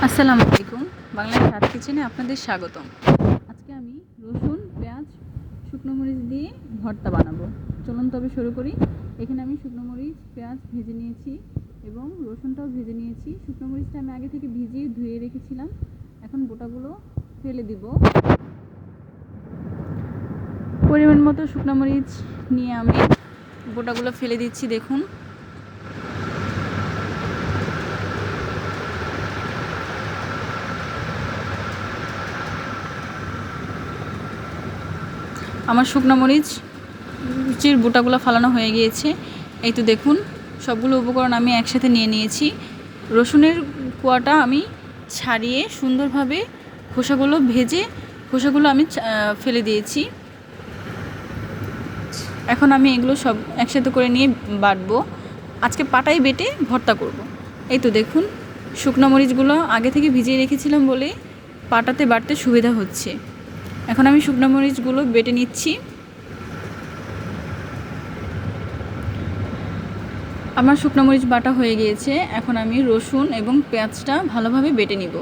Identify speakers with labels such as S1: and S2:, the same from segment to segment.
S1: আসসালামু আলাইকুম। বাংলা স্বাদ কিচেনে আপনাদের স্বাগতম। আজকে আমি রসুন, পেঁয়াজ, শুকনো মরিচ দিয়ে ভর্তা বানাবো। চলুন তবে শুরু করি। এখানে আমি শুকনো মরিচ, পেঁয়াজ ভেজে নিয়েছি এবং রসুনটাও ভেজে নিয়েছি। শুকনো মরিচটা আমি আগে থেকে ভিজিয়ে ধুয়ে রেখেছিলাম। এখন বোটাগুলো ফেলে দিব। পরিমাণ মতো শুকনো মরিচ নিয়ে আমি বোটাগুলো ফেলে দিচ্ছি। দেখুন, আমার শুকনো মরিচের বোটাগুলো ফালানো হয়ে গিয়েছে। এই তো দেখুন, সবগুলো উপকরণ আমি একসাথে নিয়ে নিয়েছি। রসুনের কোয়াটা আমি ছাড়িয়ে সুন্দরভাবে খোসাগুলো ভেজে খোসাগুলো আমি ফেলে দিয়েছি। এখন আমি এগুলো সব একসাথে করে নিয়ে বাটবো। আজকে পাটায় বেটে ভর্তা করব। এই তো দেখুন, শুকনো মরিচগুলো আগে থেকে ভিজিয়ে রেখেছিলাম বলে পাটাতে বাটতে সুবিধা হচ্ছে। এখন আমি শুকনো মরিচগুলো বেটে নিচ্ছি। আমার শুকনো মরিচ বাটা হয়ে গিয়েছে। এখন আমি রসুন এবং পেঁয়াজটা ভালোভাবে বেটে নিব।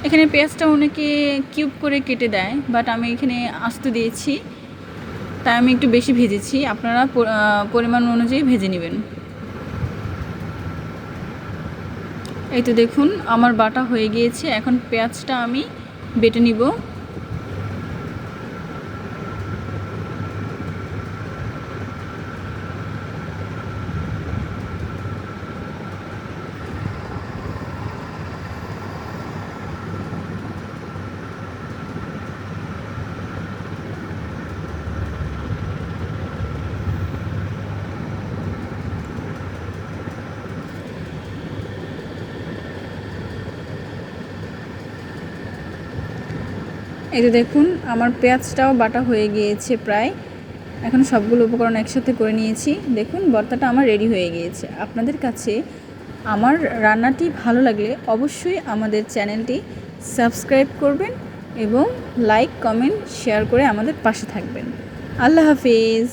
S1: এখানে পেঁয়াজটা অনেকে কিউব করে কেটে দেয়, বাট আমি এখানে আস্ত দিয়েছি, তাই আমি একটু বেশি ভেজেছি। আপনারা পরিমাণ অনুযায়ী ভেজে নেবেন। এই তো দেখুন, আমার বাটা হয়ে গিয়েছে। এখন পেঁয়াজটা আমি বেটে নিব। এই তো দেখুন, আমার পেঁয়াজটাও বাটা হয়ে গিয়েছে প্রায়। এখন সবগুলো উপকরণ একসাথে করে নিয়েছি। দেখুন, ভর্তাটা আমার রেডি হয়ে গিয়েছে। আপনাদের কাছে আমার রান্নাটি ভালো লাগলে অবশ্যই আমাদের চ্যানেলটি সাবস্ক্রাইব করবেন এবং লাইক, কমেন্ট, শেয়ার করে আমাদের পাশে থাকবেন। আল্লাহ হাফিজ।